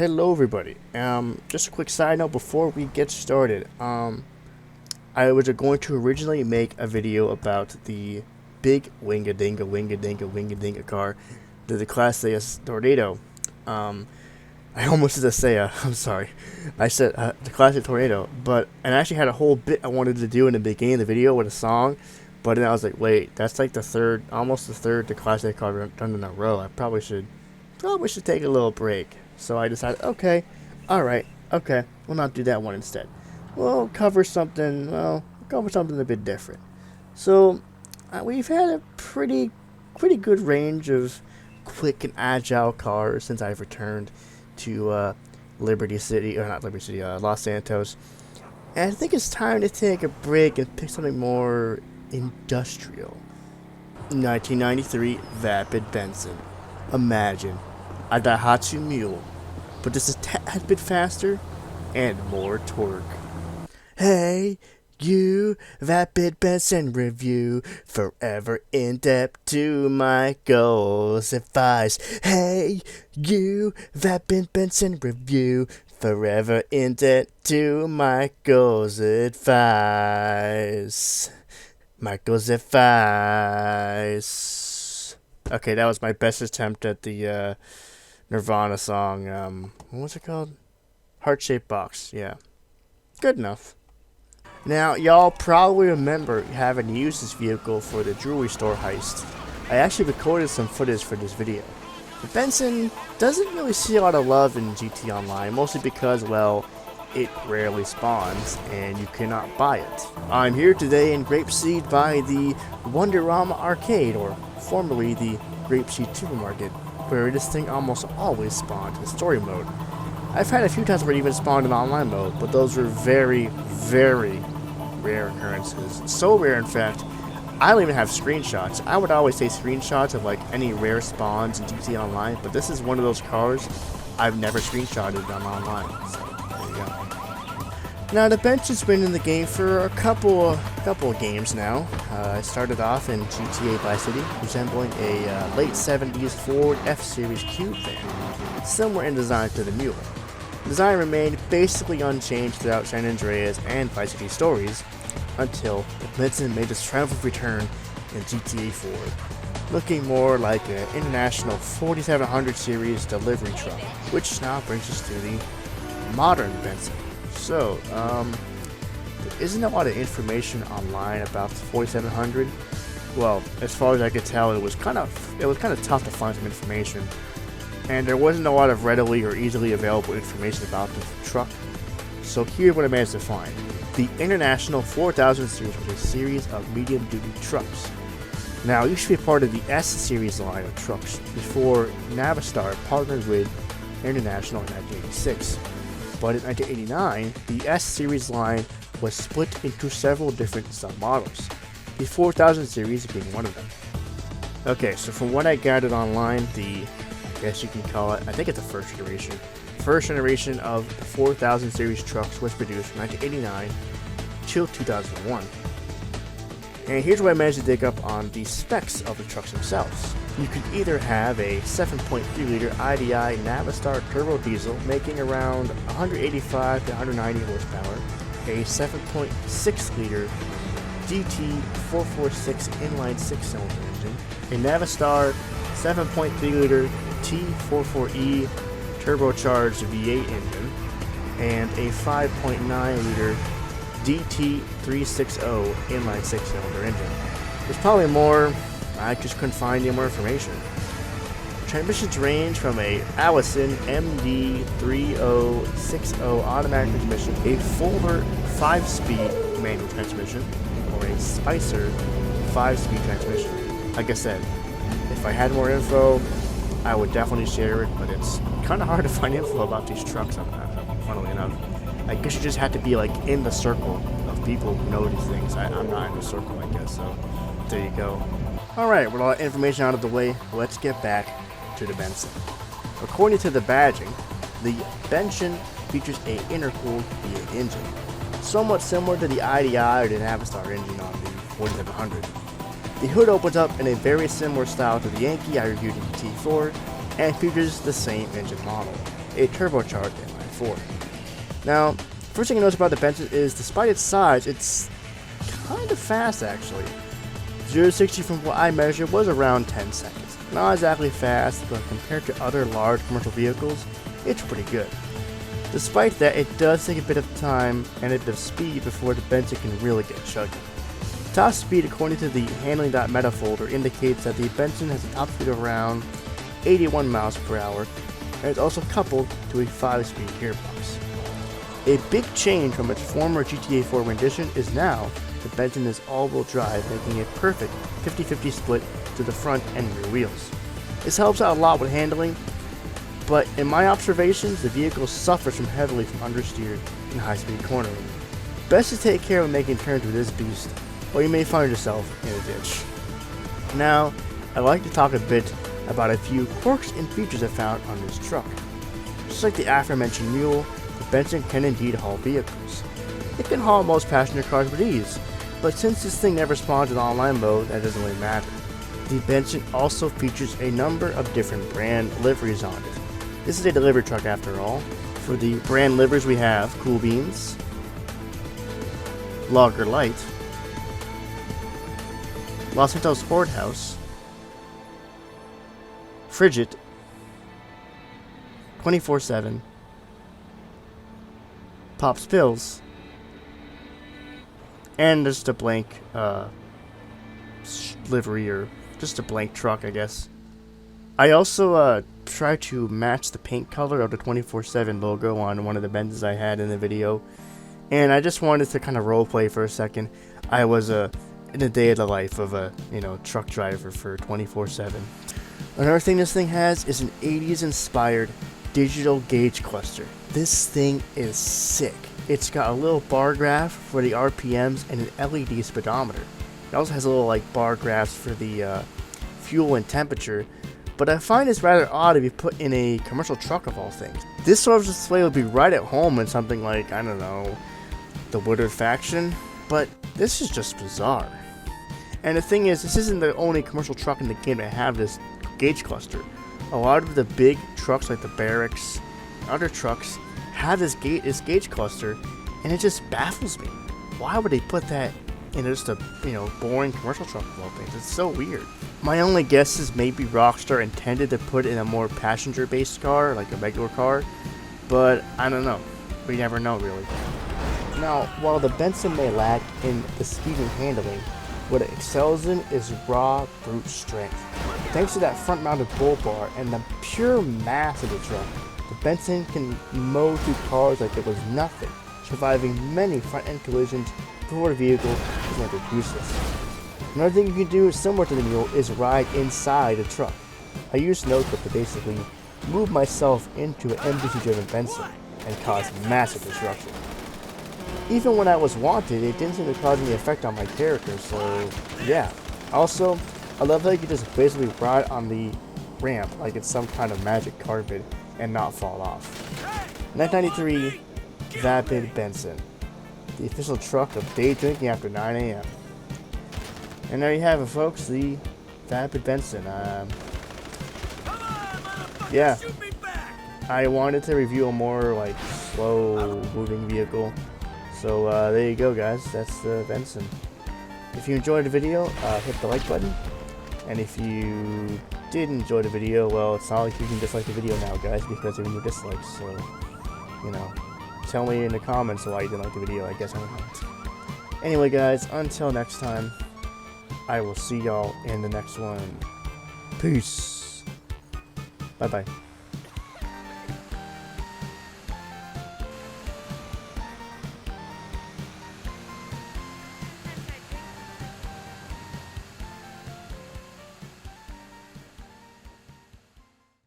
Hello everybody. Just a quick side note before we get started. I was going to originally make a video about the big winga dinga car, the Declasse Tornado. I almost said Saya. I'm sorry. I said the classic tornado, but and I actually had a whole bit I wanted to do in the beginning of the video with a song, but then I was like, wait, that's like almost the third Declasse car done in a row. I probably should take a little break. So I decided, okay, all right, okay, we'll not do that one instead. We'll cover something. A bit different. So we've had a pretty good range of quick and agile cars since I've returned to Liberty City, or not Liberty City, Los Santos. And I think it's time to take a break and pick something more industrial. 1993 Vapid Benson. Imagine a Daihatsu mule, but just a tad bit faster and more torque. Hey, you, Vapid Benson review, forever in depth to my goals advice. Hey, you, Vapid Benson review, forever in debt to Michael's advice. Michael's advice. Okay, that was my best attempt at the Nirvana song. What was it called? Heart-shaped box. Yeah, good enough. Now, y'all probably remember having used this vehicle for the jewelry store heist. I actually recorded some footage for this video. The Benson doesn't really see a lot of love in GT Online, mostly because, well, it rarely spawns, and you cannot buy it. I'm here today in Grapeseed by the Wonderama Arcade, or formerly the Grapeseed Supermarket, where this thing almost always spawned in story mode. I've had a few times where it even spawned in online mode, but those were very rare occurrences. So rare, in fact, I don't even have screenshots. I would always say screenshots of like any rare spawns in GT Online, but this is one of those cars I've never screenshotted on online. So there you go. Now the Benson's been in the game for a couple of games now. I started off in GTA Vice City, resembling a late 70s Ford F-Series Cube van, similar in design to the Mule. The design remained basically unchanged throughout San Andreas and Vice City stories, until the Benson made its triumphant return in GTA 4, looking more like an international 4700 series delivery truck, which now brings us to the modern Benson. So, there isn't a lot of information online about the 4700. Well, as far as I could tell, it was kind of tough to find some information, and there wasn't a lot of readily or easily available information about the truck. So here's what I managed to find. The International 4000 series was a series of medium-duty trucks. Now, it used to be part of the S series line of trucks before Navistar partnered with International in 1986. But in 1989, the S series line was split into several different sub-models, the 4000 series being one of them. Okay, so from what I gathered online, I guess you can call it, I think it's the first generation of the 4000 series trucks was produced from 1989 till 2001. And here's what I managed to dig up on the specs of the trucks themselves. You could either have a 7.3 liter IDI Navistar turbo diesel making around 185 to 190 horsepower, a 7.6 liter GT446 inline 6-cylinder engine, a Navistar 7.3 liter T44E turbocharged V8 engine, and a 5.9 liter DT360 inline 6-cylinder engine. There's probably more, I just couldn't find any more information. Transmissions range from a Allison MD3060 automatic transmission, a Fuller 5-speed manual transmission, or a Spicer 5-speed transmission. Like I said, if I had more info, I would definitely share it, but it's kind of hard to find info about these trucks, funnily enough. I guess you just have to be like in the circle of people who know these things. I'm not in the circle, I guess, so there you go. Alright, with all that information out of the way, let's get back to the Benson. According to the badging, the Benson features a intercooled V8 engine, somewhat similar to the IDI or the Navistar engine on the 4700. The hood opens up in a very similar style to the Yankee I reviewed in T4, and features the same engine model. a turbocharged inline-4. Now, first thing I notice about the Benson is, despite its size, it's kind of fast actually. 0 to 60 from what I measured was around 10 seconds. Not exactly fast, but compared to other large commercial vehicles, it's pretty good. Despite that, it does take a bit of time and a bit of speed before the Benson can really get chuggy. Top speed, according to the handling.meta folder, indicates that the Benson has a top speed of around 81 miles per hour, and it's also coupled to a 5-speed gearbox. A big change from its former GTA 4 rendition is now the Benson is all-wheel drive, making a perfect 50-50 split to the front and rear wheels. This helps out a lot with handling, but in my observations, the vehicle suffers heavily from understeer and high-speed cornering. Best to take care of making turns with this beast, or you may find yourself in a ditch. Now, I'd like to talk a bit about a few quirks and features I found on this truck. Just like the aforementioned mule, the Benson can indeed haul vehicles. It can haul most passenger cars with ease, but since this thing never spawns in online mode, that doesn't really matter. The Benson also features a number of different brand liveries on it. This is a delivery truck after all. For the brand liveries we have Cool Beans, Lager Light, Los Santos Horde House, Frigid, 24/7, Pops Pills, and just a blank livery, or just a blank truck, I guess. I also tried to match the paint color of the 24/7 logo on one of the Benzes I had in the video, and I just wanted to kind of roleplay for a second. I was in a day of the life of a truck driver for 24/7. Another thing this thing has is an 80s inspired digital gauge cluster. This thing is sick. It's got a little bar graph for the RPMs and an LED speedometer. It also has a little bar graphs for the fuel and temperature, but I find this rather odd to be put in a commercial truck of all things. This sort of display would be right at home in something like, I don't know, the Woodard Faction, but this is just bizarre. And the thing is, this isn't the only commercial truck in the game that have this gauge cluster. A lot of the big trucks like the Barracks and other trucks have this gauge cluster, and it just baffles me. Why would they put that in just a boring commercial truck of all things? It's so weird. My only guess is maybe Rockstar intended to put it in a more passenger-based car, like a regular car, but I don't know. We never know, really. Now, while the Benson may lack in the speed and handling, what it excels in is raw brute strength. Thanks to that front-mounted bull bar and the pure mass of the truck, the Benson can mow through cars like it was nothing, surviving many front-end collisions before the vehicle is rendered useless. Another thing you can do similar to the mule is ride inside the truck. I used Notebook to basically move myself into an NPC-driven Benson and cause massive disruption. Even when I was wanted, it didn't seem to cause any effect on my character, so yeah. Also, I love that you can just basically ride on the ramp like it's some kind of magic carpet and not fall off. 1993 Vapid Benson, the official truck of day drinking after 9 a.m. And there you have it, folks, the Vapid Benson. Yeah, I wanted to review a more slow moving vehicle. So there you go, guys. That's the Benson. If you enjoyed the video, hit the like button. And if you did enjoy the video, well, it's not like you can dislike the video now, guys, because there are no dislikes. So, tell me in the comments why you didn't like the video. I guess I don't know. Anyway, guys, until next time, I will see y'all in the next one. Peace. Bye-bye.